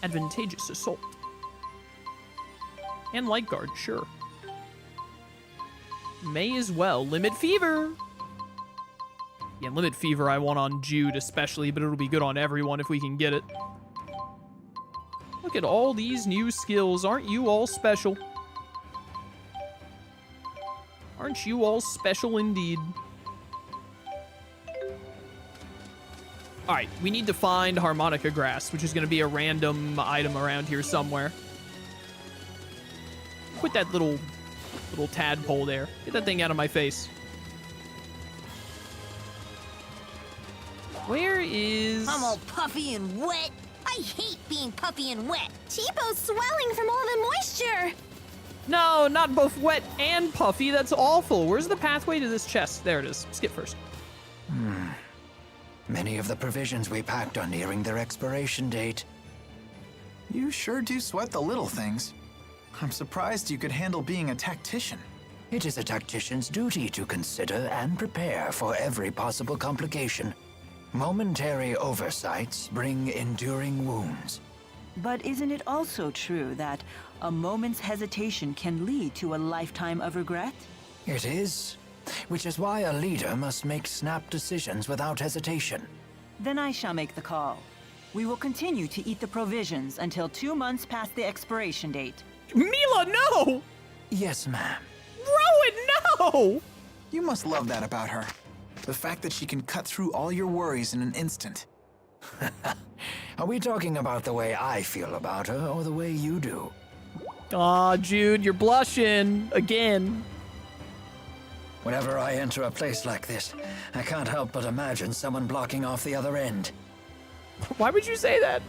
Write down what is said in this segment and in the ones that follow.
Advantageous assault. And light guard, sure. May as well. Limit fever. Yeah, limit fever I want on Jude especially, but it'll be good on everyone if we can get it. Look at all these new skills. Aren't you all special? Aren't you all special indeed? Alright, we need to find harmonica grass, which is going to be a random item around here somewhere. Put that little tadpole there. Get that thing out of my face. Where is... I'm all puffy and wet. I hate being puffy and wet. Chipo's swelling from all the moisture. No, not both wet and puffy. That's awful. Where's the pathway to this chest? There it is. Skip first. Many of the provisions we packed are nearing their expiration date. You sure do sweat the little things. I'm surprised you could handle being a tactician. It is a tactician's duty to consider and prepare for every possible complication. Momentary oversights bring enduring wounds. But isn't it also true that a moment's hesitation can lead to a lifetime of regret? It is, which is why a leader must make snap decisions without hesitation. Then I shall make the call. We will continue to eat the provisions until 2 months past the expiration date. Milla, no! Yes, ma'am. Rowan, no! You must love that about her. The fact that she can cut through all your worries in an instant. Are we talking about the way I feel about her or the way you do? Aw, Jude, you're blushing again. Whenever I enter a place like this, I can't help but imagine someone blocking off the other end. Why would you say that?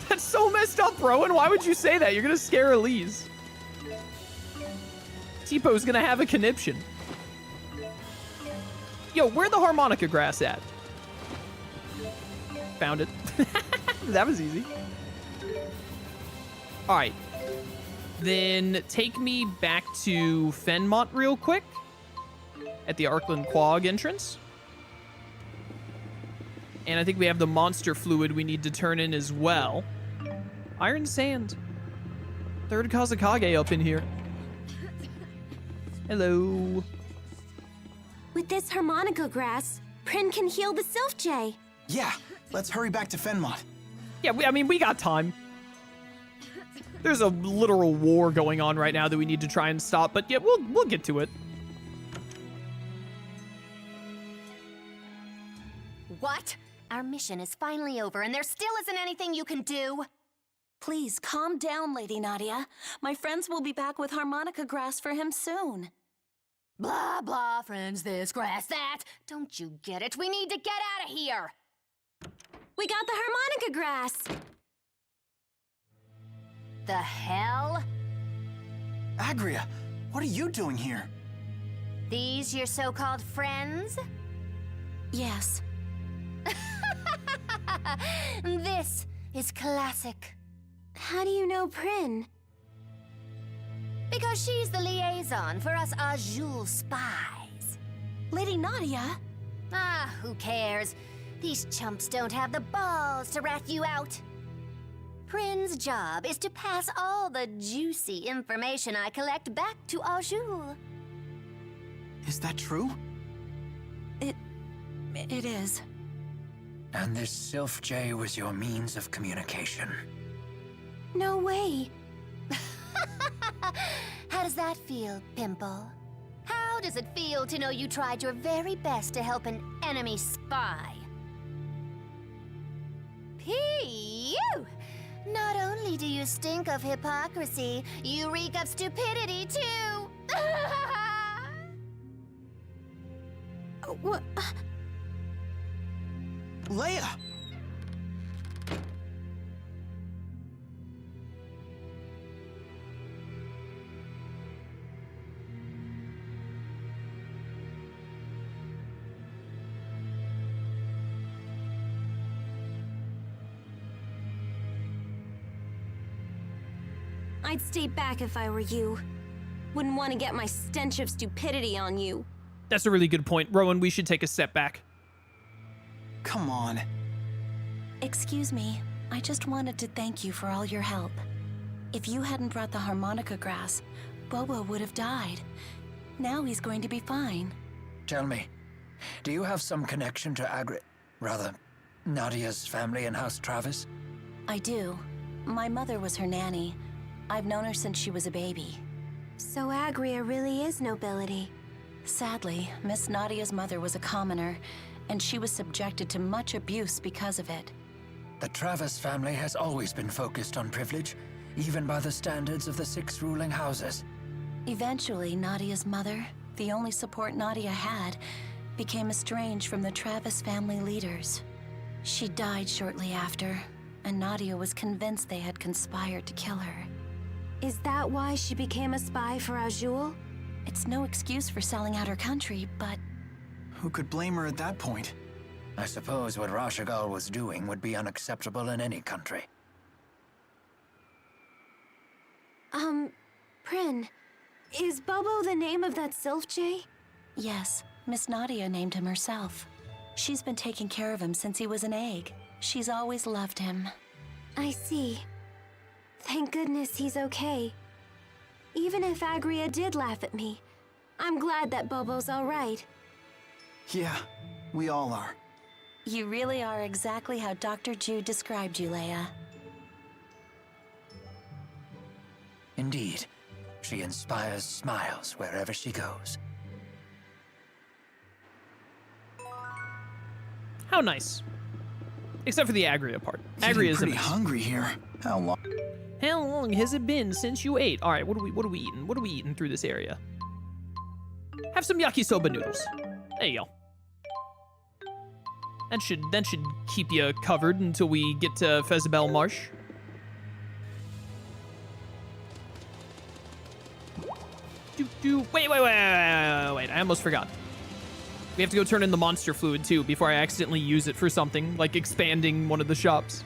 That's so messed up, Rowan. Why would you say that? You're gonna scare Elise. T-Po's gonna have a conniption. Yo, where the harmonica grass at? Found it. That was easy. All right. Then take me back to Fenmont real quick. At the Arkland Quag entrance. And I think we have the monster fluid we need to turn in as well. Iron Sand. Third Kazakage up in here. Hello. With this harmonica grass, Prin can heal the Sylph Jay. Yeah, let's hurry back to Fenmont. Yeah, I mean, we got time. There's a literal war going on right now that we need to try and stop, but yeah, we'll get to it. What? Our mission is finally over and there still isn't anything you can do? Please, calm down, Lady Nadia. My friends will be back with harmonica grass for him soon. Blah, blah, friends, this, grass, that. Don't you get it? We need to get out of here. We got the harmonica grass. The hell? Agria, what are you doing here? These your so-called friends? Yes. This is classic. How do you know Prin? Because she's the liaison for us Azul spies. Lady Nadia? Ah, who cares? These chumps don't have the balls to rat you out. Prin's job is to pass all the juicy information I collect back to Azul. Is that true? It is. And this Sylph Jay was your means of communication. No way. How does that feel, Pimple? How does it feel to know you tried your very best to help an enemy spy? Pew! Not only do you stink of hypocrisy, you reek of stupidity, too! What? Leia! I'd stay back if I were you. Wouldn't want to get my stench of stupidity on you. That's a really good point. Rowan, we should take a step back. come on. Excuse me, I just wanted to thank you for all your help. If you hadn't brought the harmonica grass, Bobo would have died. Now he's going to be fine. Tell me, do you have some connection to Nadia's family in House Travis? I do. My mother was her nanny. I've known her since she was a baby. So Agria really is nobility. Sadly, Miss Nadia's mother was a commoner, and she was subjected to much abuse because of it. The Travis family has always been focused on privilege, even by the standards of the 6 ruling houses. Eventually, Nadia's mother, the only support Nadia had, became estranged from the Travis family leaders. She died shortly after, and Nadia was convinced they had conspired to kill her. Is that why she became a spy for Azul? It's no excuse for selling out her country, but Who could blame her at that point? I suppose what Rashagal was doing would be unacceptable in any country. Prin, is Bobo the name of that Sylph Jay? yes, Miss Nadia named him herself. She's been taking care of him since he was an egg. She's always loved him. I see. Thank goodness he's okay. Even if Agria did laugh at me, I'm glad that Bobo's all right. Yeah, we all are. You really are exactly how Dr. Jude described you, Leia. Indeed, she inspires smiles wherever she goes. How nice. Except for the Agria part. Getting Agria is pretty nice. hungry here. How long? How long has it been since you ate? All right, what are we eating? What are we eating through this area? Have some yakisoba noodles. There you go. That should keep you covered until we get to Fezebel Marsh. Wait, I almost forgot. We have to go turn in the monster fluid too before I accidentally use it for something, like expanding one of the shops.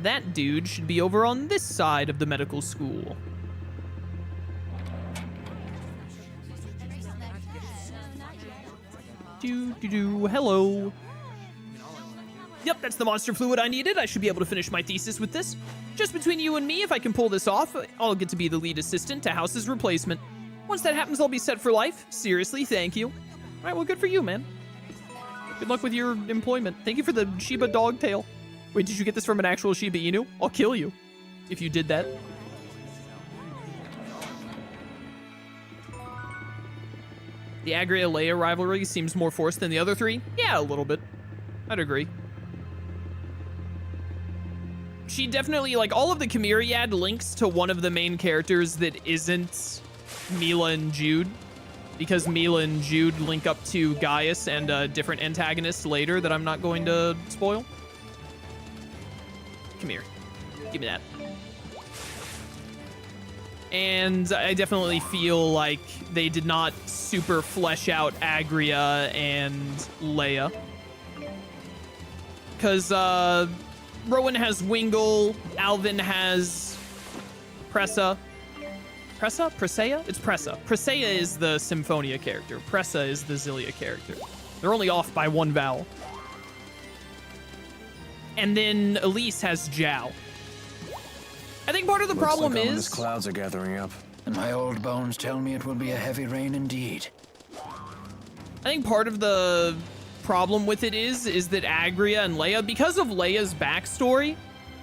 That dude should be over on this side of the medical school. Hello. Yep, that's the monster fluid I needed. I should be able to finish my thesis with this. Just between you and me, if I can pull this off, I'll get to be the lead assistant to House's replacement. Once that happens, I'll be set for life. Seriously, thank you. All right, well, good for you, man. Good luck with your employment. Thank you for the Shiba dog tail. Wait, did you get this from an actual Shiba Inu? I'll kill you if you did that. The Agria-Leia rivalry seems more forced than the other 3. Yeah, a little bit. I'd agree. She definitely, like, all of the Chimeriad links to one of the main characters that isn't Milla and Jude, because Milla and Jude link up to Gaius and a different antagonist later that I'm not going to spoil. Come here. Give me that. And I definitely feel like they did not super flesh out Agria and Leia. Because Rowan has Wingle, Alvin has Pressa. Pressa? Presea? It's Pressa. Presea is the Symphonia character. Pressa is the Xillia character. They're only off by one vowel. And then Elise has Zhao. I think part of the problem like is... ominous clouds are gathering up. And my old bones tell me it will be a heavy rain indeed. I think part of the problem with it is that Agria and Leia, because of Leia's backstory,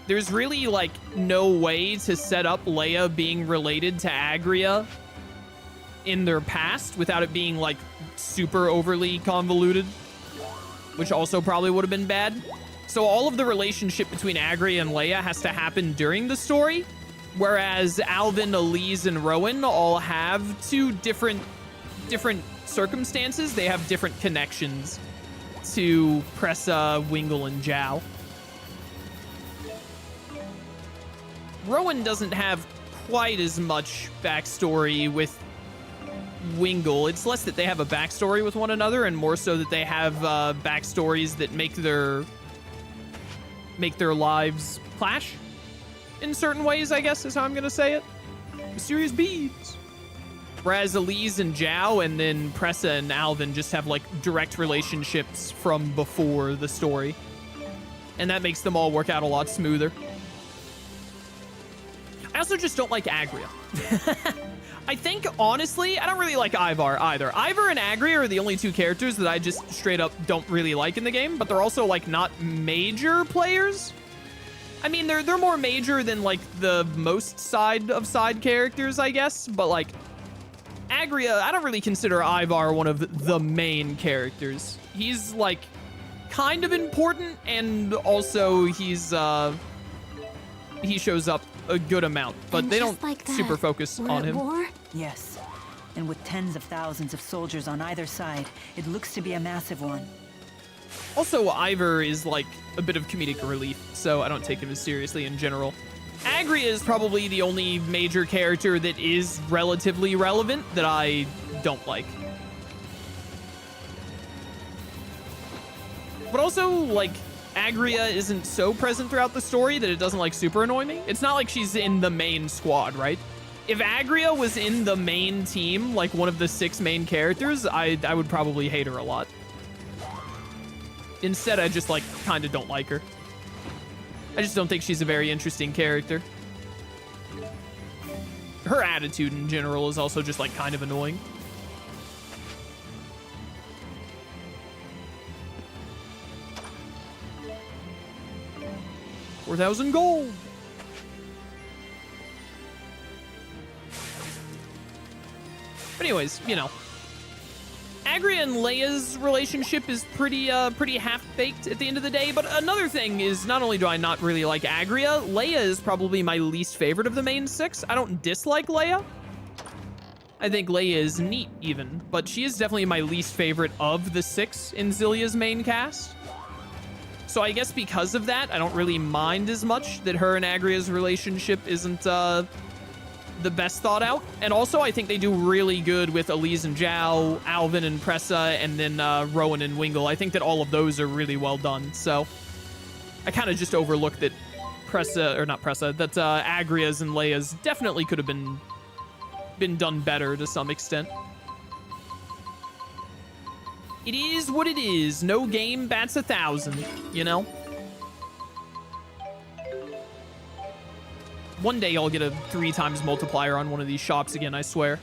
there's really, like, no way to set up Leia being related to Agria in their past without it being, like, super overly convoluted, which also probably would have been bad. So all of the relationship between Agria and Leia has to happen during the story, whereas Alvin, Elise, and Rowan all have two different circumstances. They have different connections to Pressa, Wingle, and Zhao. Rowan doesn't have quite as much backstory with Wingle. It's less that they have a backstory with one another and more so that they have backstories that make their lives clash in certain ways, I guess is how I'm gonna say it. Mysterious beads. Whereas Elise and Zhao and then Pressa and Alvin just have like direct relationships from before the story. And that makes them all work out a lot smoother. I also just don't like Agria. I think, honestly, I don't really like Ivar either. Ivar and Agria are the only two characters that I just straight up don't really like in the game, but they're also, like, not major players. I mean, they're more major than, like, the most side characters, I guess, but, like, Agria, I don't really consider Ivar one of the main characters. He's, like, kind of important, and also he shows up a good amount, but they don't like that, super focus we're on at him. War? Yes. And with tens of thousands of soldiers on either side, it looks to be a massive one. Also, Ivar is like a bit of comedic relief, so I don't take him as seriously in general. Agria is probably the only major character that is relatively relevant that I don't like. But also, like, Agria isn't so present throughout the story that it doesn't, like, super annoy me. It's not like she's in the main squad, right? If Agria was in the main team, like one of the 6 main characters, I would probably hate her a lot. Instead, I just, like, kind of don't like her. I just don't think she's a very interesting character. Her attitude in general is also just, like, kind of annoying. $4,000 gold. But anyways, you know, Agria and Leia's relationship is pretty half-baked at the end of the day. But another thing is, not only do I not really like Agria, Leia is probably my least favorite of the main 6. I don't dislike Leia. I think Leia is neat, even, but she is definitely my least favorite of the 6 in Xillia's main cast. So I guess because of that, I don't really mind as much that her and Agria's relationship isn't the best thought out. And also, I think they do really good with Elise and Zhao, Alvin and Pressa, and then Rowan and Wingle. I think that all of those are really well done. So I kind of just overlooked that Agria's and Leia's definitely could have been done better to some extent. It is what it is. No game bats 1,000, you know? One day I'll get a 3 times multiplier on one of these shops again, I swear.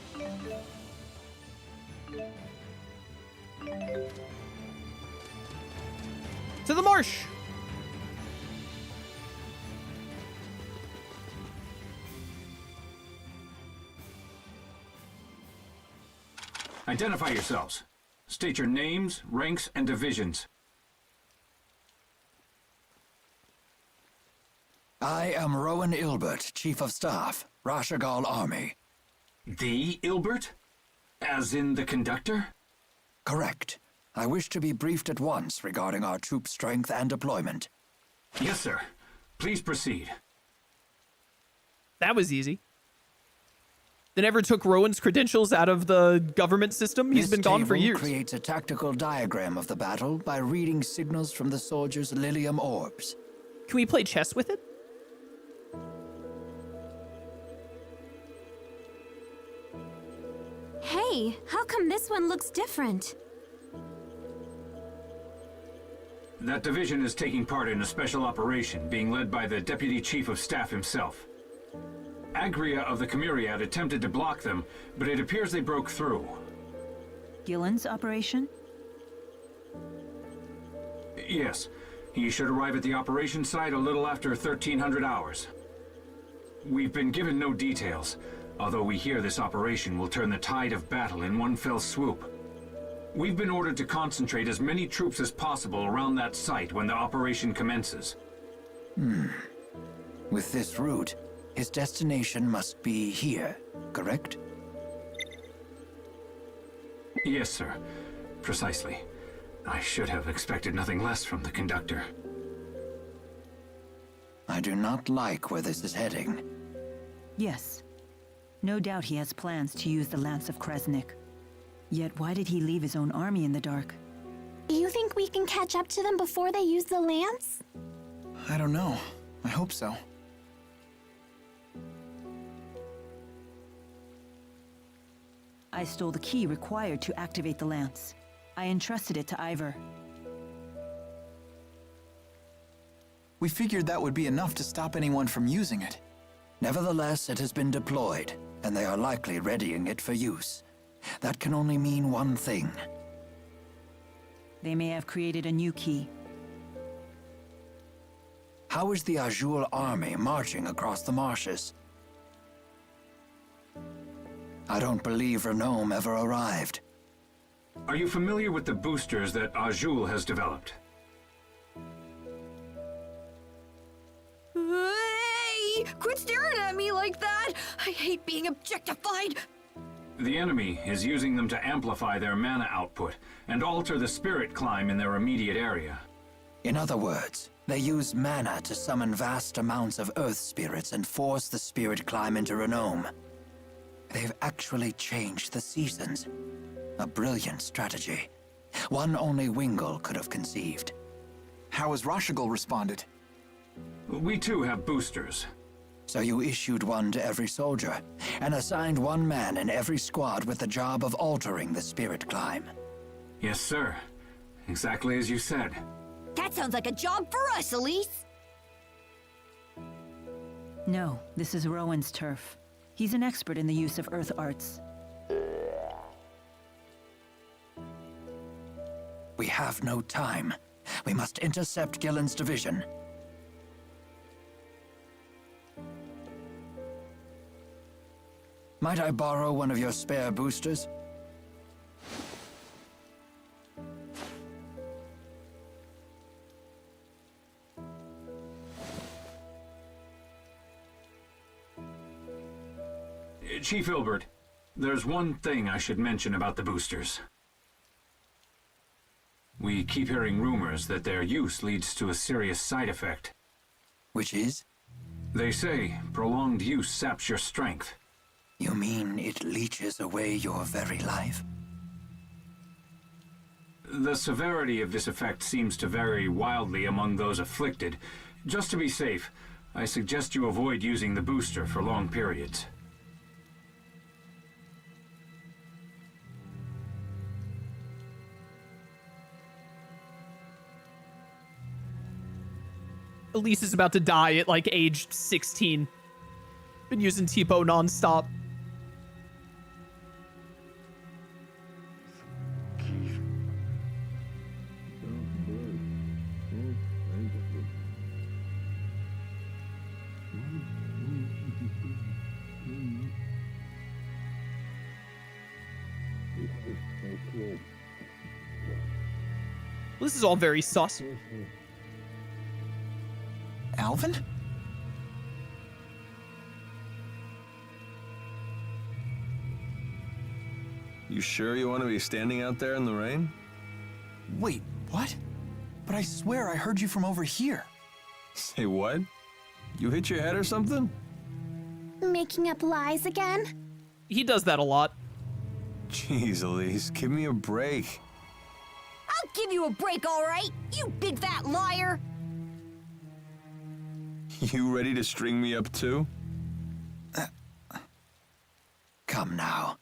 To the Marsh! Identify yourselves. State your names, ranks, and divisions. I am Rowan Ilbert, Chief of Staff, Rashagal Army. The Ilbert? As in the conductor? Correct. I wish to be briefed at once regarding our troop strength and deployment. Yes, sir. Please proceed. That was easy. They never took Rowan's credentials out of the government system. He's been gone for years. This table creates a tactical diagram of the battle by reading signals from the soldiers' Lilium orbs. Can we play chess with it? Hey, how come this one looks different? That division is taking part in a special operation being led by the Deputy Chief of Staff himself. Agria of the Chimeriad attempted to block them, but it appears they broke through. Gillen's operation? Yes. He should arrive at the operation site a little after 1300 hours. We've been given no details, although we hear this operation will turn the tide of battle in one fell swoop. We've been ordered to concentrate as many troops as possible around that site when the operation commences. With this route, his destination must be here, correct? Yes, sir. Precisely. I should have expected nothing less from the conductor. I do not like where this is heading. Yes. No doubt he has plans to use the Lance of Kresnik. Yet why did he leave his own army in the dark? You think we can catch up to them before they use the lance? I don't know. I hope so. I stole the key required to activate the lance. I entrusted it to Ivor. We figured that would be enough to stop anyone from using it. Nevertheless, it has been deployed, and they are likely readying it for use. That can only mean one thing. They may have created a new key. How is the Azul army marching across the marshes? I don't believe Renome ever arrived. Are you familiar with the boosters that Azul has developed? Hey! Quit staring at me like that! I hate being objectified! The enemy is using them to amplify their mana output and alter the spirit climb in their immediate area. In other words, they use mana to summon vast amounts of earth spirits and force the spirit climb into Renome. They've actually changed the seasons. A brilliant strategy. One only Wingle could have conceived. How has Rashigal responded? We too have boosters. So you issued one to every soldier, and assigned one man in every squad with the job of altering the spirit climb. Yes, sir. Exactly as you said. That sounds like a job for us, Elise! No, this is Rowan's turf. He's an expert in the use of earth arts. We have no time. We must intercept Gillen's division. Might I borrow one of your spare boosters? Chief Ilbert, there's one thing I should mention about the boosters. We keep hearing rumors that their use leads to a serious side effect. Which is? They say prolonged use saps your strength. You mean it leeches away your very life? The severity of this effect seems to vary wildly among those afflicted. Just to be safe, I suggest you avoid using the booster for long periods. Elise is about to die at like age 16. Been using Tipo nonstop. This is all very sus. Alvin? You sure you want to be standing out there in the rain? Wait, what? But I swear I heard you from over here. Say what? You hit your head or something? Making up lies again? He does that a lot. Jeez, Elise, give me a break. I'll give you a break, all right? You big fat liar! You ready to string me up too? Come now.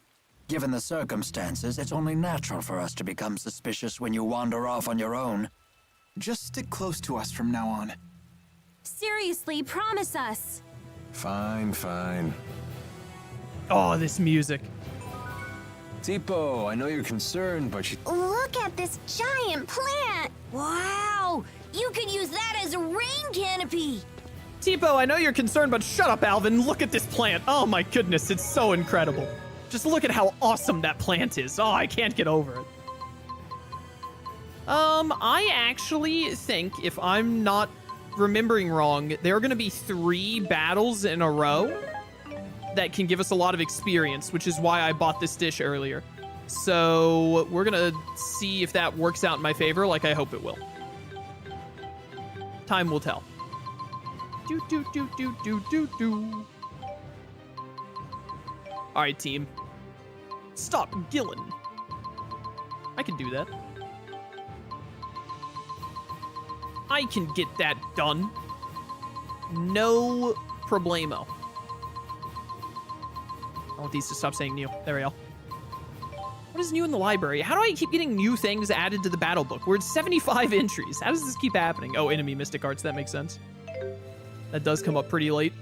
Given the circumstances, it's only natural for us to become suspicious when you wander off on your own. Just stick close to us from now on. Seriously, promise us. Fine, fine. Oh, this music. Tipo, I know you're concerned, but you... Look at this giant plant! Wow! You could use that as a rain canopy! Tipo, I know you're concerned, but shut up, Alvin. Look at this plant. Oh my goodness, it's so incredible. Just look at how awesome that plant is. Oh, I can't get over it. I actually think, if I'm not remembering wrong, there are going to be 3 battles in a row that can give us a lot of experience, which is why I bought this dish earlier. So we're going to see if that works out in my favor, like I hope it will. Time will tell. Do, do, do, do, do, do, do. All right, team. Stop Gillen. I can do that. I can get that done. No problemo. I want these to stop saying new. There we go. What is new in the library? How do I keep getting new things added to the battle book? We're at 75 entries. How does this keep happening? Oh, enemy mystic arts. That makes sense. That does come up pretty late.